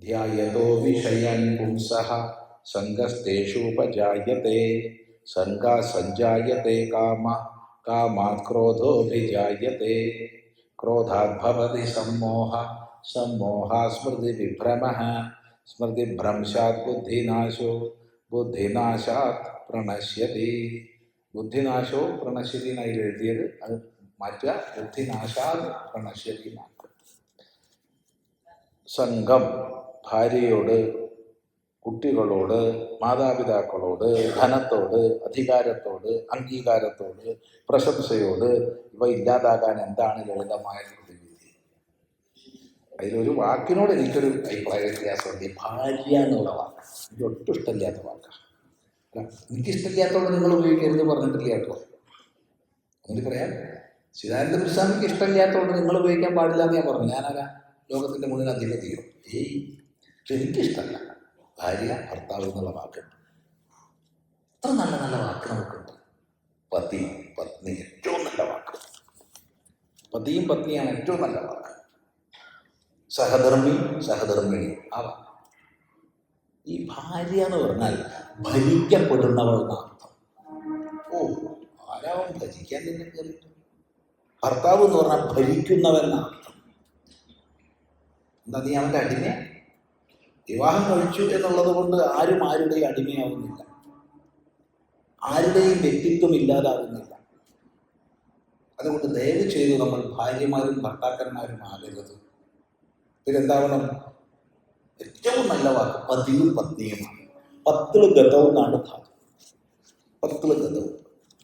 ധ്യായതോ വിഷയാൻ പുംസഃ സംഗസ്തേഷുപജായത്തെ സംഗാത് സഞ്ജായത്തെ കാമഃ കാമാത് ക്രോധോഭിജായത്തെ ക്രോധാത് ഭവതി സമ്മോഹഃ സമ്മോഹാത് സ്മൃതിവിഭ്രമഃ സ്മൃതിഭ്രംശാത് ബുദ്ധിനാശോ ബുദ്ധിനാശാത് പ്രണശ്യതി. ബുദ്ധിനാശോ പ്രണശ്യതി എന്നായി എഴുതിയത്, അത് മാറ്റുക, ബുദ്ധിനാശാത് പ്രണശ്യതി മാറ്റുക. സംഘം ഭാര്യയോട്, കുട്ടികളോട്, മാതാപിതാക്കളോട്, ധനത്തോട്, അധികാരത്തോട്, അംഗീകാരത്തോട്, പ്രശംസയോട് ഇവ ഇല്ലാതാകാൻ എന്താണ് ലളിതമായ പ്രതിവിധി? അതിലൊരു വാക്കിനോട് എനിക്കൊരു അഭിപ്രായ വ്യത്യാസമുണ്ട്. ഭാര്യ എന്നുള്ള വാക്ക് എനിക്ക് ഒട്ടും ഇഷ്ടമില്ലാത്ത വാക്കാണ്. എനിക്കിഷ്ടമില്ലാത്തതുകൊണ്ട് നിങ്ങൾ ഉപയോഗിക്കരുത് പറഞ്ഞിട്ടില്ല കേട്ടോ. അങ്ങനെ പറയാം, ചിദാനന്ദ ഗുരുസ്വാമിക്ക് ഇഷ്ടമില്ലാത്തതുകൊണ്ട് നിങ്ങൾ ഉപയോഗിക്കാൻ പാടില്ല എന്ന് ഞാൻ പറഞ്ഞു. ഞാനാരാ ലോകത്തിൻ്റെ മുന്നിൽ അധിപതിയോ? പക്ഷെ എനിക്കിഷ്ടമല്ല ഭാര്യ ഭർത്താവ് എന്നുള്ള വാക്കുണ്ട്. അത്ര നല്ല നല്ല വാക്ക് നമുക്കുണ്ട്. പതി പത്നി ഏറ്റവും നല്ല വാക്ക്. പതിയും പത്നിയാണ് ഏറ്റവും നല്ല വാക്ക്. സഹധർമ്മി സഹധർമ്മിണി ആ വാക്ക്. ഈ ഭാര്യ എന്ന് പറഞ്ഞാൽ ഭരിക്കപ്പെടുന്നവൾ എന്നർത്ഥം. ആരാവും ഭരിക്കാൻ തന്നെ കയറിയിട്ട്? ഭർത്താവ് എന്ന് പറഞ്ഞാൽ ഭരിക്കുന്നവൻ എന്നർത്ഥം. എന്താ, നീ അവൻ്റെ അടിമ? വിവാഹം കഴിച്ചു എന്നുള്ളത് കൊണ്ട് ആരും ആരുടെയും അടിമയാവുന്നില്ല, ആരുടെയും വ്യക്തിത്വം ഇല്ലാതാവുന്നില്ല. അതുകൊണ്ട് ദയവ് ചെയ്ത് നമ്മൾ ഭാര്യമാരും ഭർത്താക്കന്മാരും ആകരുത്. ഇതെന്താവണം? ഏറ്റവും നല്ല വാക്ക് പതിയും പത്നിയുമാണ്. പത്തില് ഗതവും എന്നാണ് ധാതു. പത്തില് ഗതവും.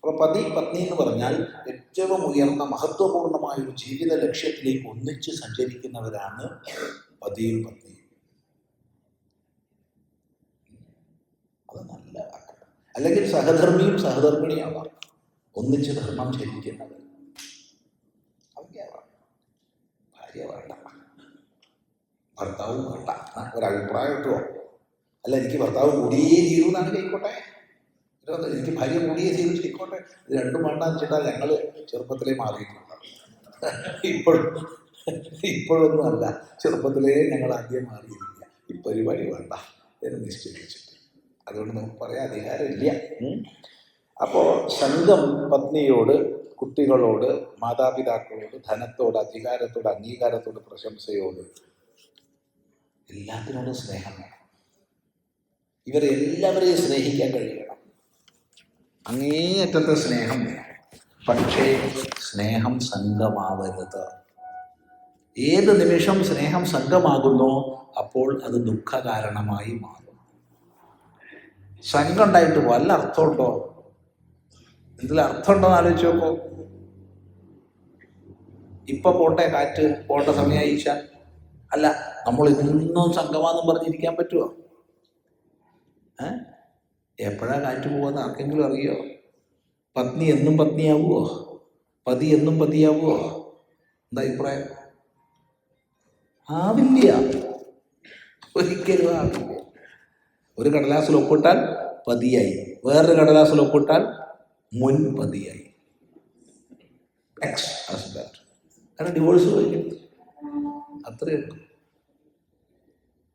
അപ്പോൾ പതി പത്നി എന്ന് പറഞ്ഞാൽ ഏറ്റവും ഉയർന്ന മഹത്വപൂർണമായ ഒരു ജീവിത ലക്ഷ്യത്തിലേക്ക് ഒന്നിച്ച് സഞ്ചരിക്കുന്നവരാണ് പതിയും പത്നിയും. അത് നല്ല വാക്കാണ്. അല്ലെങ്കിൽ സഹധർമ്മിയും സഹധർമ്മിണിയാവാം, ഒന്നിച്ച് ധർമ്മം ചരിക്കുന്നവർ. അവയ്ക്കാവാം. ഭാര്യ വേണ്ട, ഭർത്താവും വേണ്ട. ഒരഭിപ്രായം കിട്ടുമോ? അല്ല, എനിക്ക് ഭർത്താവ് കൂടിയേ തീരൂ എന്നാണ് കേൾക്കോട്ടെ. എനിക്ക് ഭാര്യ കൂടിയേ തീരും ചെയ്യിക്കോട്ടെ. ഇത് രണ്ടും വേണ്ടാന്ന് വെച്ചിട്ടാൽ ഞങ്ങൾ ചെറുപ്പത്തിലേ മാറിയിട്ടുണ്ട്. ഇപ്പോഴൊന്നും അല്ല, ചെറുപ്പത്തിലേ ഞങ്ങൾ ആദ്യം മാറിയിരിക്കുക. ഈ പരിപാടി വേണ്ട എന്ന് നിശ്ചയിച്ചിട്ട്. അതുകൊണ്ട് നമുക്ക് പറയാൻ അധികാരമില്ല. അപ്പോൾ സംഘം പത്നിയോട്, കുട്ടികളോട്, മാതാപിതാക്കളോട്, ധനത്തോട്, അധികാരത്തോട്, അംഗീകാരത്തോട്, പ്രശംസയോട്, എല്ലാത്തിനോടും സ്നേഹം വേണം. ഇവരെല്ലാവരെയും സ്നേഹിക്കാൻ കഴിയണം. അങ്ങേയറ്റത്തെ സ്നേഹം വേണം. പക്ഷേ സ്നേഹം സംഘമാവരുത്. ഏത് നിമിഷം സ്നേഹം സംഘമാകുന്നോ അപ്പോൾ അത് ദുഃഖകാരണമായി മാറും. സംഘം ഉണ്ടായിട്ട് വല്ല അർത്ഥമുണ്ടോ? എന്തെങ്കിലും അർത്ഥമുണ്ടോ എന്ന് ആലോചിച്ച് നോക്കോ. ഇപ്പൊ പോട്ടെ, കാറ്റ് പോട്ട സമയമായി ഈശാൻ. അല്ല, നമ്മൾ ഇന്നും സംഘമാണെന്നും പറഞ്ഞിരിക്കാൻ പറ്റുമോ? എപ്പോഴാ കാറ്റ് പോകുന്ന ആർക്കെങ്കിലും അറിയോ? പത്നി എന്നും പത്നിയാവുമോ? പതി എന്നും പതിയാവുമോ? എന്താ അഭിപ്രായം? ആവില്ല, ഒരിക്കലും ആവില്ല. ഒരു കടലാസിൽ ഒപ്പിട്ടാൽ പതിയായി, വേറൊരു കടലാസിൽ ഒപ്പിട്ടാൽ മുൻ പതിയായി. കാരണം ഡിവോഴ്സ് കഴിഞ്ഞു, അത്രയേ ഉള്ളൂ.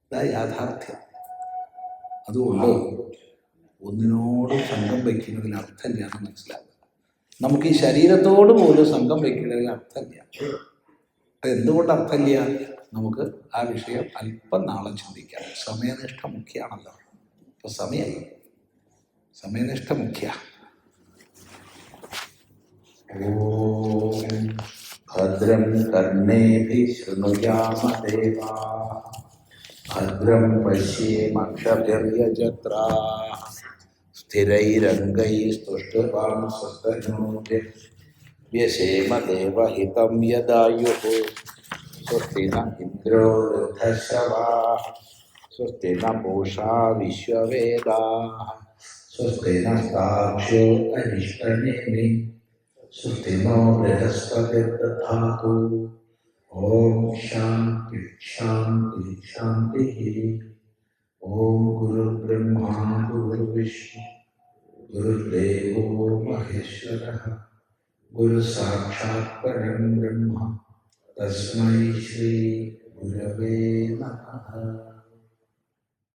ഇതാ യാഥാർത്ഥ്യം. അതുകൊണ്ട് ഒന്നിനോടും സംഘം വയ്ക്കുന്നതിൽ അർത്ഥമില്ല എന്ന് മനസ്സിലാക്കുക. നമുക്ക് ഈ ശരീരത്തോട് പോലും സംഘം വയ്ക്കുന്നതിൽ അർത്ഥമില്ല. അതെന്തുകൊണ്ട് അർത്ഥമില്ല? നമുക്ക് ആ വിഷയം അല്പം നാളെ ചിന്തിക്കാം. സമയനിഷ്ഠ മുഖ്യമാണല്ലോ. ഇപ്പൊ സമയമായി, സമയനിഷ്ഠ മുഖ്യ. ഓം ഭദ്രം കർണേഭിഃ ശൃണുയാമ ദേവാഃ ഭദ്രം പശ്യേമക്ഷഭിർയജത്രാഃ സ്ഥിരൈരംഗൈസ്തുഷ്ടവാംസസ്തനൂഭിः വ്യശേമ ദേവഹിതം യദായുഃ സ്വസ്തി ന ഇന്ദ്രോ വൃദ്ധശ്രവാः സ്വസ്തി ന പൂഷാ വിശ്വവേദാः സ്വസ്തി നസ്താർക്ഷ്യോ അരിഷ്ടനേമി സ്വസ്തി നോ ബൃഹസ്പതിർദധാതു. ഓം ശാന്തി ശാന്തി ശാന്തി. ഓം ഗുരുബ്രഹ്മാ ഗുരുവിഷ്ണു ഗുരുദേവോ മഹേശ്വരഃ ഗുരു സാക്ഷാത് പരം ബ്രഹ്മ തസ്മൈ ശ്രീ ഗുരവേ നമഃ.